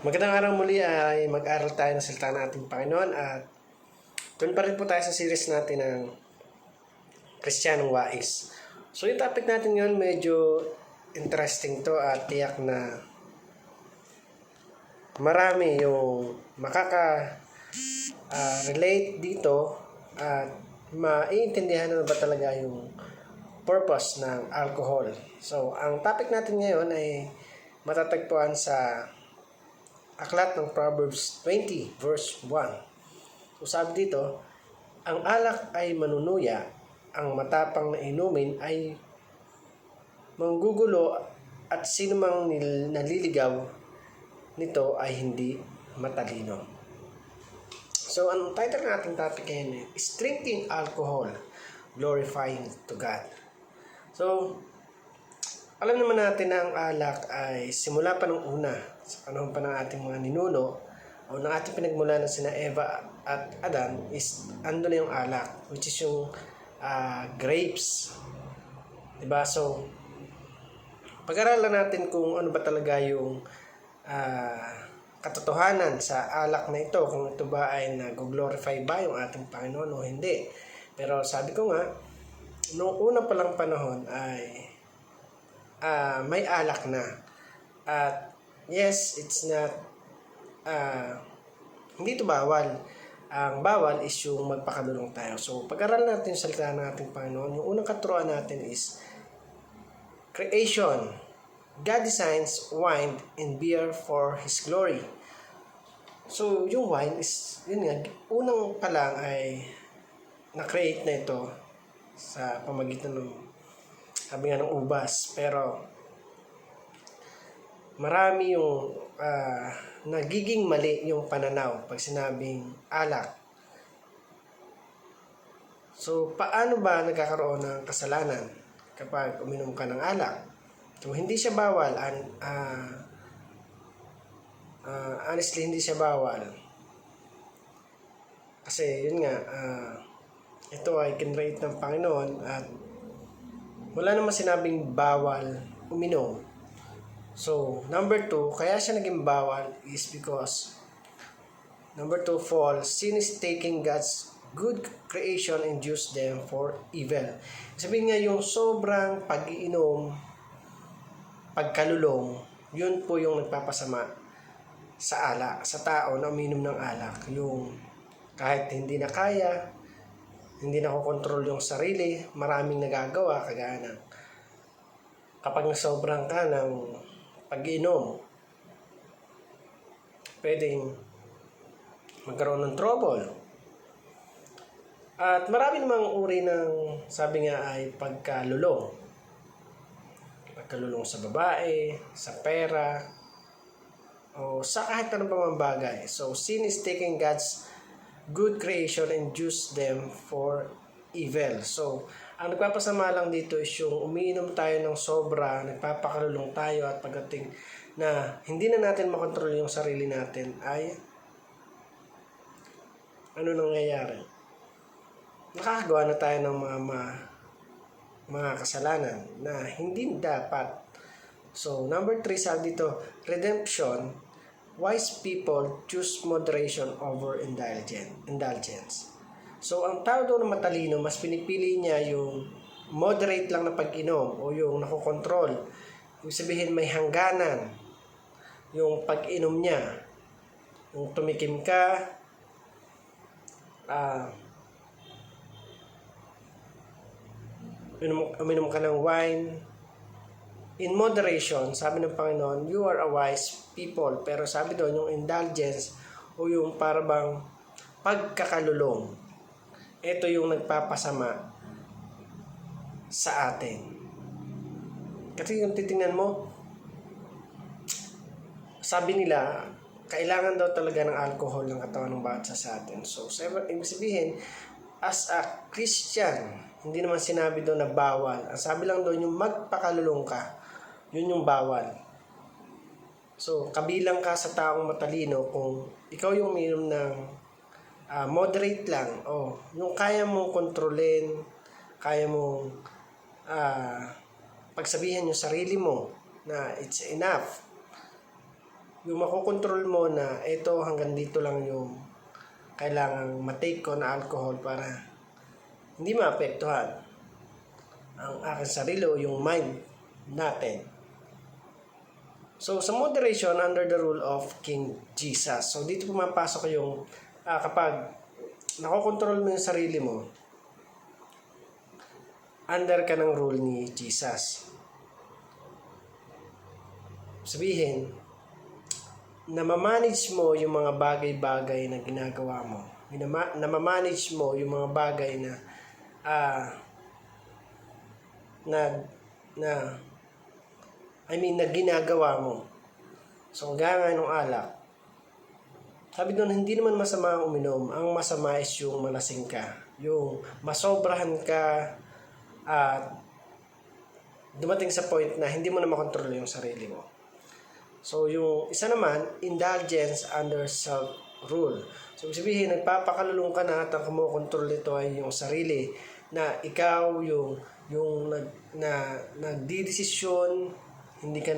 Magandang araw muli ay mag-aral tayo ng salita ng ating Panginoon at doon pa rin po tayo sa series natin ng Kristiyanong Wais. So yung topic natin ngayon medyo interesting to at tiyak na marami yung makaka-relate dito at maiintindihan na ba talaga yung purpose ng alcohol. So ang topic natin ngayon ay matatagpuan sa aklat ng Proverbs 20 verse 1. So sabi dito, ang alak ay manunuya, ang matapang na inumin ay manggugulo at sino mang naliligaw nito ay hindi matalino. So ang title ng ating topic ngayon is Drinking Alcohol, Glorifying to God. So alam naman natin na ang alak ay simula pa nung una, sa panahon pa ng ating mga ninuno o ng ating pinagmula na sina Eva at Adan is ando na yung alak, which is yung grapes. Diba? So, pag-aralan natin kung ano ba talaga yung katotohanan sa alak na ito, kung ito ba ay nag-glorify ba yung ating Panginoon o hindi. Pero sabi ko nga, noong una pa lang panahon ay may alak na. At yes, it's not hindi ito bawal. Ang bawal is yung magpakalulong tayo. So, pag-aralan natin yung salita ng ating Panginoon, yung unang katuruan natin is creation. God designs wine and beer for His glory. So, yung wine is, yun nga, unang pa lang ay na-create na ito sa pamagitan ng sabi nga ng ubas, pero marami yung nagiging mali yung pananaw pag sinabing alak. So, paano ba nagkakaroon ng kasalanan kapag uminom ka ng alak? So, hindi siya bawal. Honestly, hindi siya bawal. Kasi, yun nga, ito ay kinrate ng Panginoon at wala naman sinabing bawal uminom. So, number 2, kaya siya naging bawal is because number 2 falls, sin is taking God's good creation and use them for evil. Sabihin nga yung sobrang pag-iinom, pagkalulong, yun po yung nagpapasama sa alak, sa tao na uminom ng alak. Yung kahit hindi na kaya, hindi na kokontrol yung sarili, maraming nagagawa, kagaya ng kapag nasobrang ka ng pag-inom, pwedeng magkaroon ng trouble. At marami namang uri ng, sabi nga ay pagkalulong. Pagkalulong sa babae, sa pera, o sa kahit anong pamambagay. So, sin is taking God's good creation and use them for evil. So, ang nagpapasama lang dito is yung umiinom tayo ng sobra, nagpapakalulong tayo at pagdating na hindi na natin makontrol yung sarili natin ay ano nangyayari? Nakakagawa na tayo ng mga kasalanan na hindi dapat. So, number 3 sabi dito, redemption. Wise people choose moderation over indulgence. So, ang tao daw na matalino, mas pinipili niya yung moderate lang na pag-inom o yung nakokontrol. Ibig sabihin may hangganan yung pag-inom niya. Yung tumikim ka, uminom ka ng wine, in moderation, sabi ng Panginoon, you are a wise people. Pero sabi doon, yung indulgence o yung parabang pagkakalulong, ito yung nagpapasama sa atin. Kasi yung titingnan mo, sabi nila, kailangan daw talaga ng alcohol ng katawan ng bawat sa atin. So, ibig sabihin, as a Christian, hindi naman sinabi doon na bawal. Ang sabi lang doon, yung magpakalulong ka, yun yung bawal. So, kabilang ka sa taong matalino kung ikaw yung uminom ng moderate lang. Yung kaya mong kontrolin, kaya mong pagsabihan yung sarili mo na it's enough. yung makokontrol mo na ito hanggang dito lang yung kailangang matake ko na alcohol para hindi maapektuhan ang aking sarili o yung mind natin. So, sa moderation under the rule of King Jesus. So, dito pumapasok yung kapag nakokontrol mo yung sarili mo, under ka ng rule ni Jesus. Sabihin, namamanage mo yung mga bagay-bagay na ginagawa mo. Namamanage mo yung mga bagay na na ginagawa mo. So, gaya ng alak. Sabi doon, hindi naman masama ang uminom. Ang masama is yung malasing ka. Yung masobrahan ka at dumating sa point na hindi mo na makontrol yung sarili mo. So, yung isa naman, indulgence under self-rule. So, sabihin, nagpapakalulong ka na at ang kumukontrol nito ay yung sarili na ikaw yung nagdidesisyon, hindi ka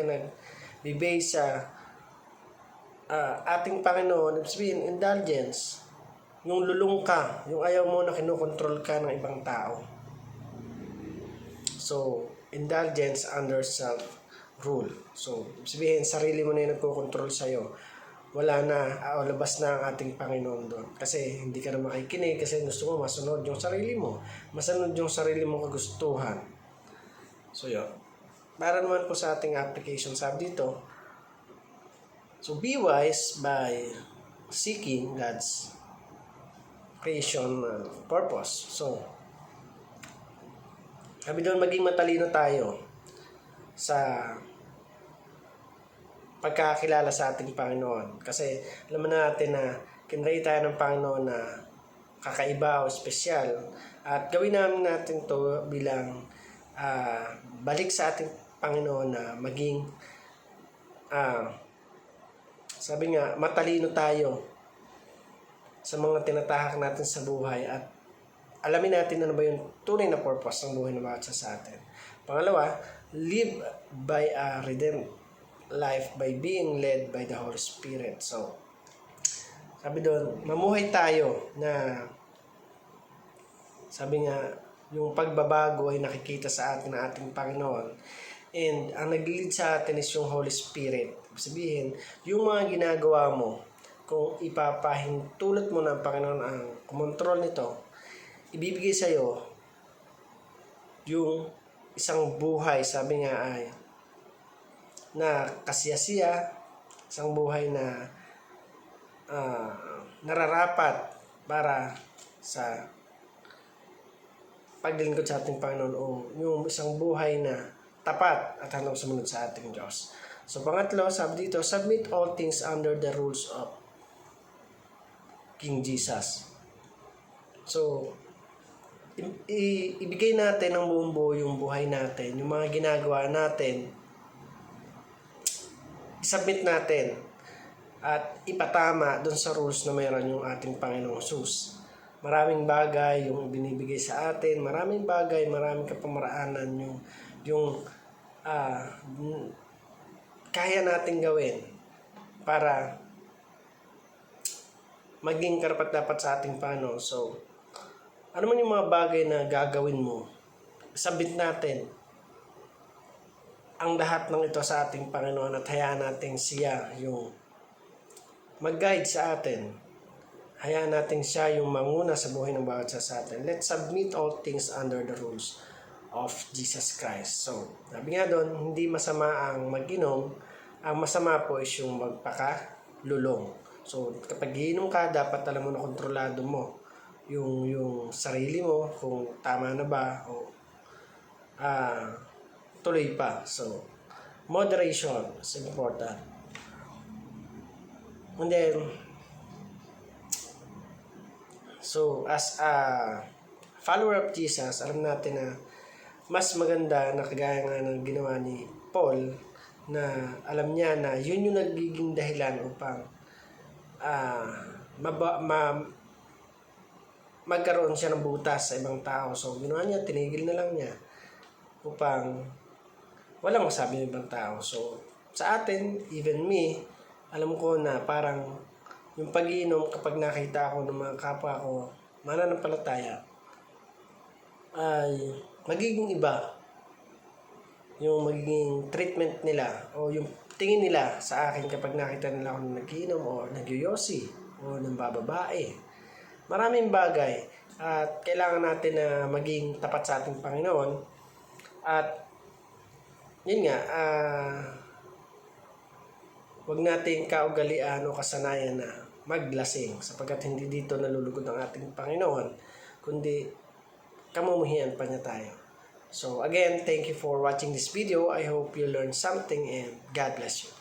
nagbibase sa ating Panginoon. Sabihin, indulgence, yung lulong ka, yung ayaw mo na kinukontrol ka ng ibang tao. So, indulgence under self-rule. So, sabihin, sarili mo na yung nagkocontrol sa'yo. Wala na, labas na ang ating Panginoon doon. Kasi hindi ka na makikinig kasi gusto mo masunod yung sarili mo. Masunod yung sarili mong kagustuhan. So, yun. Para naman po sa ating application, sabi dito, so, be wise by seeking God's creation purpose. So, sabi doon, maging matalino tayo sa pagkakilala sa ating Panginoon. Kasi alam natin na kinray tayo ng Panginoon na kakaiba o espesyal. At gawin natin to bilang balik sa ating Panginoon na maging sabi nga, matalino tayo sa mga tinatahak natin sa buhay at alamin natin ano ba yung tunay na purpose ng buhay ng bawat isa sa atin. Pangalawa, live by a redeemed life by being led by the Holy Spirit. So, sabi doon, mamuhay tayo na sabi nga, yung pagbabago ay nakikita sa atin ng ating Panginoon. And ang nag-lead sa atin is yung Holy Spirit. Sabihin, yung mga ginagawa mo, kung ipapahintulot mo ng Panginoon ang kumontrol nito, ibibigay sa'yo yung isang buhay, sabi nga ay, na kasiyasiya, isang buhay na nararapat para sa paglingkod sa ating Panginoon o yung isang buhay na tapat at handang sumunod sa ating Diyos. So, pangatlo, sabi dito, submit all things under the rules of King Jesus. So, ibigay natin ng buong buo yung buhay natin, yung mga ginagawa natin, isubmit natin at ipatama dun sa rules na mayroon yung ating Panginoong Jesus. Maraming bagay yung binibigay sa atin, maraming bagay, maraming kapamaraanan yung kaya nating gawin para maging karapat-dapat sa ating Panginoon. So, ano man yung mga bagay na gagawin mo, submit natin ang lahat ng ito sa ating Panginoon at hayaan natin siya yung mag-guide sa atin. Hayaan natin siya yung manguna sa buhay ng bawat isa sa atin. Let's submit all things under the rules of Jesus Christ. So, sabi nga doon, hindi masama ang mag-inom. Ang masama po is yung magpakalulong. So, kapag iinom ka, dapat alam mo na kontrolado mo yung sarili mo, kung tama na ba o tuloy pa. So, moderation is important. And then, so, as a follower of Jesus, alam natin na mas maganda na kagaya nga ng ginawa ni Paul na alam niya na yun yung nagiging dahilan upang magkaroon siya ng butas sa ibang tao. So, ginawa niya, tinigil na lang niya upang walang masabi ng ibang tao. So, sa atin, even me, alam ko na parang yung pag-iinom kapag nakita ako ng mga kapwa ko mananampalataya ay magiging iba yung magiging treatment nila o yung tingin nila sa akin kapag nakita nila ako nagiinom o nagyoyosi o nambababae. Maraming bagay at kailangan natin na maging tapat sa ating Panginoon at yun nga, huwag natin kaugalian o kasanayan na maglasing sapagkat hindi dito nalulugod ang ating Panginoon kundi kamumuhian pa niya tayo. So again, thank you for watching this video. I hope you learned something and God bless you.